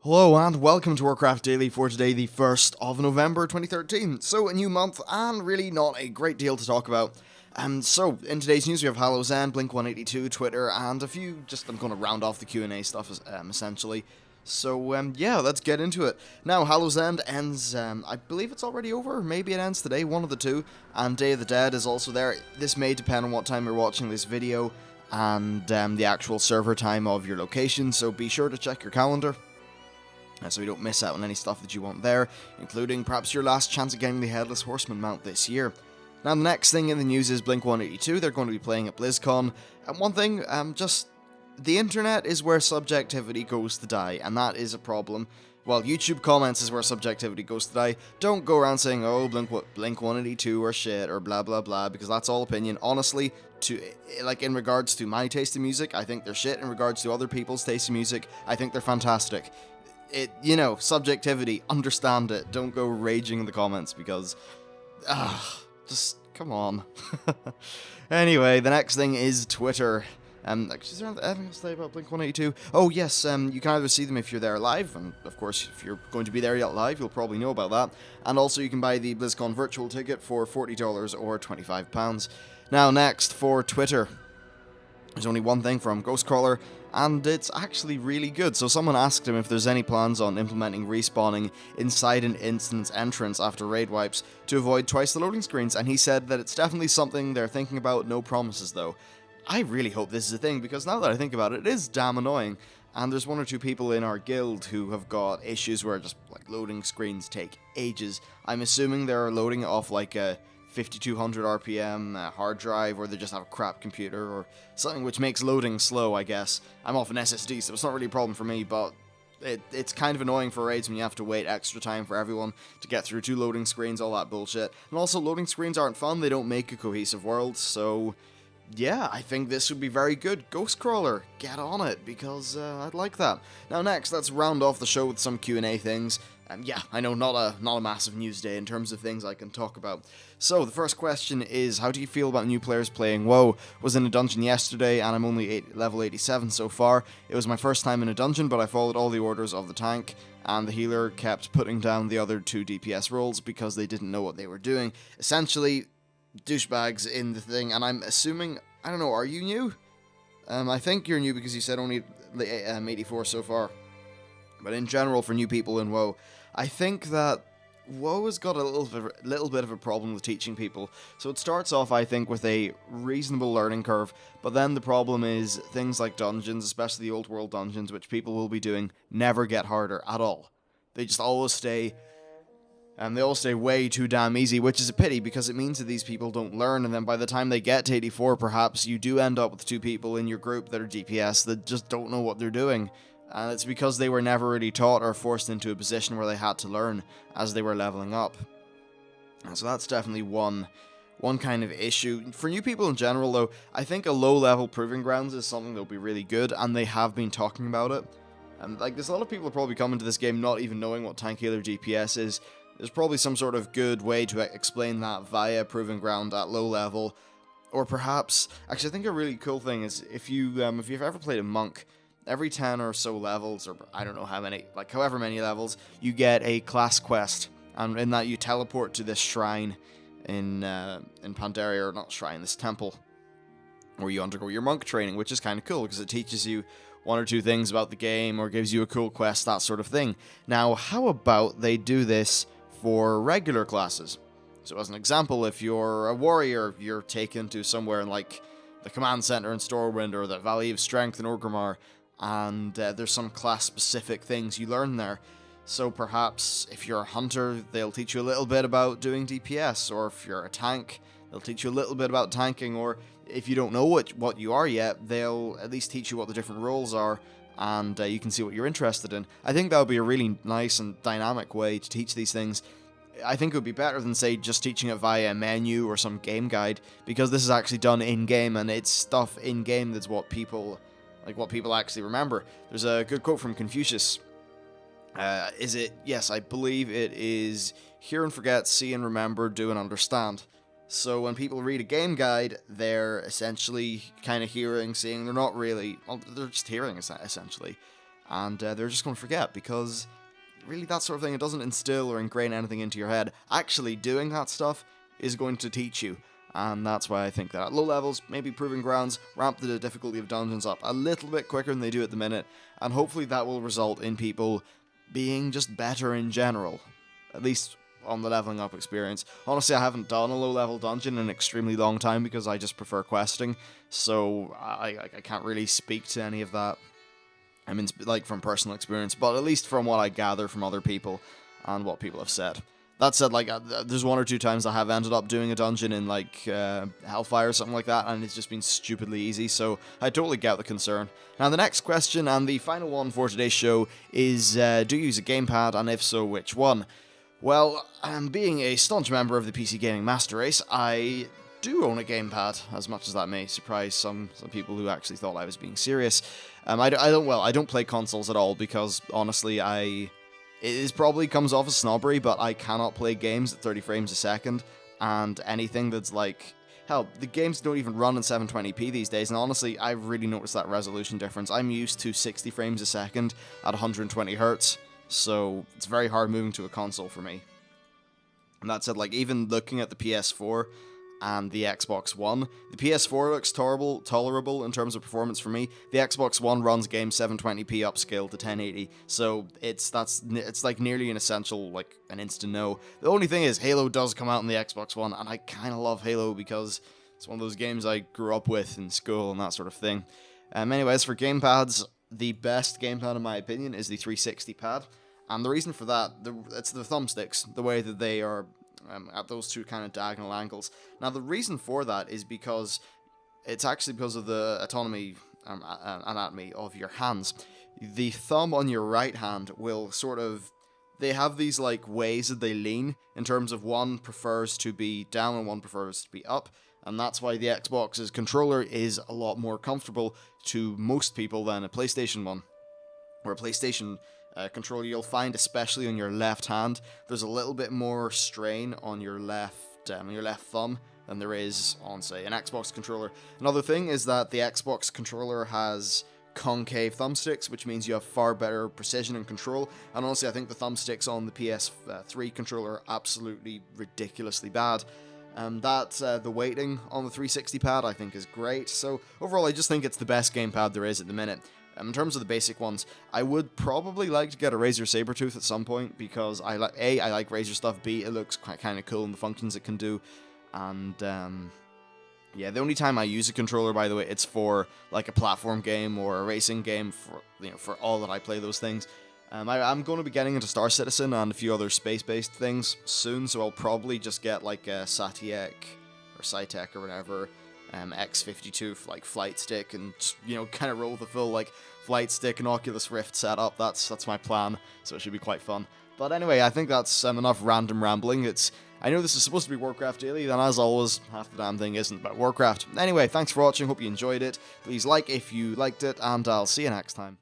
Hello and welcome to Warcraft Daily for today, the 1st of November 2013. So, a new month and really not a great deal to talk about. So, in today's news we have Hallows and Blink-182, Twitter, and a few, I'm going to round off the Q&A stuff, essentially. So, yeah, let's get into it. Now, Hallows End ends, I believe it's already over, maybe it ends today, one of the two, and Day of the Dead is also there. This may depend on what time you're watching this video, and the actual server time of your location, so be sure to check your calendar, so you don't miss out on any stuff that you want there, including perhaps your last chance at getting the Headless Horseman mount this year. Now, the next thing in the news is Blink-182. They're going to be playing at BlizzCon, and one thing, the internet is where subjectivity goes to die, and that is a problem. While YouTube comments is where subjectivity goes to die, don't go around saying, oh, Blink-182 or shit, or blah blah blah, because that's all opinion. Honestly, in regards to my taste in music, I think they're shit. In regards to other people's taste in music, I think they're fantastic. Subjectivity, understand it. Don't go raging in the comments because, just come on. Anyway, the next thing is Twitter. Is there anything else to say about Blink-182? Oh yes, you can either see them if you're there live, and of course if you're going to be there yet live, you'll probably know about that. And also you can buy the BlizzCon virtual ticket for $40 or £25. Now next, for Twitter, there's only one thing from Ghostcrawler, and it's actually really good. So someone asked him if there's any plans on implementing respawning inside an instance entrance after raid wipes to avoid twice the loading screens, and he said that it's definitely something they're thinking about, no promises though. I really hope this is a thing, because now that I think about it, it is damn annoying, and there's one or two people in our guild who have got issues where just loading screens take ages. I'm assuming they're loading it off like a 5200 RPM hard drive, or they just have a crap computer or something which makes loading slow, I guess. I'm off an SSD, so it's not really a problem for me, but it's kind of annoying for raids when you have to wait extra time for everyone to get through 2 loading screens, all that bullshit. And also, loading screens aren't fun, they don't make a cohesive world, so yeah, I think this would be very good. Ghostcrawler, get on it, because I'd like that. Now next, let's round off the show with some Q&A things. Yeah, I know, not a massive news day in terms of things I can talk about. So, the first question is, how do you feel about new players playing WoW? Was in a dungeon yesterday, and I'm only level 87 so far. It was my first time in a dungeon, but I followed all the orders of the tank, and the healer kept putting down the other 2 DPS roles because they didn't know what they were doing. Essentially, douchebags in the thing, and I'm assuming, I don't know, are you new? I think you're new because you said only 84 so far. But in general, for new people in WoW, I think that WoW has got a little bit of a problem with teaching people. So it starts off, I think, with a reasonable learning curve, but then the problem is things like dungeons, especially the old world dungeons, which people will be doing, never get harder at all. They just always stay, and they all stay way too damn easy, which is a pity, because it means that these people don't learn, and then by the time they get to 84, perhaps, you do end up with 2 people in your group that are DPS that just don't know what they're doing. And it's because they were never really taught or forced into a position where they had to learn as they were leveling up. And so that's definitely one kind of issue. For new people in general, though, I think a low-level Proving Grounds is something that will be really good, and they have been talking about it. And there's a lot of people who probably come into this game not even knowing what Tank Healer DPS is. There's probably some sort of good way to explain that via Proving Ground at low level. Or perhaps, actually I think a really cool thing is, if you've ever played a monk, every 10 or so levels, or I don't know how many, however many levels, you get a class quest, and in that you teleport to this shrine in Pandaria, or not shrine, this temple, where you undergo your monk training, which is kind of cool, because it teaches you 1 or 2 things about the game, or gives you a cool quest, that sort of thing. Now, how about they do this for regular classes? So as an example, if you're a warrior, you're taken to somewhere in the command center in Stormwind, or the Valley of Strength in Orgrimmar, and there's some class-specific things you learn there. So perhaps if you're a hunter, they'll teach you a little bit about doing DPS, or if you're a tank, they'll teach you a little bit about tanking, or if you don't know what you are yet, they'll at least teach you what the different roles are, and you can see what you're interested in. I think that would be a really nice and dynamic way to teach these things. I think it would be better than, say, just teaching it via a menu or some game guide, because this is actually done in-game, and it's stuff in-game that's what people actually remember. There's a good quote from Confucius. Yes, I believe it is, hear and forget, see and remember, do and understand. So when people read a game guide, they're essentially kind of hearing, seeing, they're not really, well, they're just hearing, essentially. and they're just going to forget, because really that sort of thing, it doesn't instill or ingrain anything into your head. Actually doing that stuff is going to teach you, and that's why I think that at low levels, maybe Proving Grounds, ramp the difficulty of dungeons up a little bit quicker than they do at the minute, and hopefully that will result in people being just better in general, at least on the leveling up experience. Honestly, I haven't done a low level dungeon in an extremely long time because I just prefer questing, so I can't really speak to any of that. I mean, like, from personal experience, but at least from what I gather from other people and what people have said. That said, like, there's one or two times I have ended up doing a dungeon in, like, Hellfire or something like that, and it's just been stupidly easy, so I totally get the concern. Now, the next question, and the final one for today's show, is, do you use a gamepad, and if so, which one? Well, being a staunch member of the PC Gaming Master Race, I do own a gamepad, as much as that may surprise some people who actually thought I was being serious. I don't play consoles at all, because, honestly, it probably comes off as snobbery, but I cannot play games at 30 frames a second, and anything that's like... Hell, the games don't even run in 720p these days, and honestly, I've really noticed that resolution difference. I'm used to 60 frames a second at 120 Hz, so it's very hard moving to a console for me. And that said, like, even looking at the PS4 and the Xbox One, the PS4 looks tolerable in terms of performance for me. The Xbox One runs games 720p upscale to 1080, so it's like nearly an essential, like, an instant no. The only thing is, Halo does come out on the Xbox One, and I kind of love Halo because it's one of those games I grew up with in school and that sort of thing. Anyways, for gamepads, the best gamepad in my opinion is the 360 pad, and the reason for that, it's the thumbsticks, the way that they are at those two kind of diagonal angles. Now, the reason for that is because it's actually because of the anatomy of your hands. The thumb on your right hand will sort of... They have these, like, ways that they lean, in terms of one prefers to be down and one prefers to be up, and that's why the Xbox's controller is a lot more comfortable to most people than a PlayStation one. Or a PlayStation controller, you'll find, especially on your left hand, there's a little bit more strain on your left thumb than there is on, say, an Xbox controller. Another thing is that the Xbox controller has concave thumbsticks, which means you have far better precision and control, and honestly, I think the thumbsticks on the PS3 controller are absolutely ridiculously bad. The weighting on the 360 pad I think is great, so overall I just think it's the best gamepad there is at the minute. In terms of the basic ones, I would probably like to get a Razer Sabertooth at some point, because I like Razer stuff, B, it looks kind of cool in the functions it can do, and yeah, the only time I use a controller, by the way, it's for like a platform game or a racing game, for all that I play those things. I'm going to be getting into Star Citizen and a few other space-based things soon, so I'll probably just get like a Satiek or Cytec or whatever, X52 like flight stick, and kind of roll the full like flight stick and Oculus Rift setup. That's my plan, so it should be quite fun. But anyway, I think that's enough random rambling. I know this is supposed to be Warcraft Daily, and as always, half the damn thing isn't about Warcraft. Anyway, thanks for watching, hope you enjoyed it. Please like if you liked it, and I'll see you next time.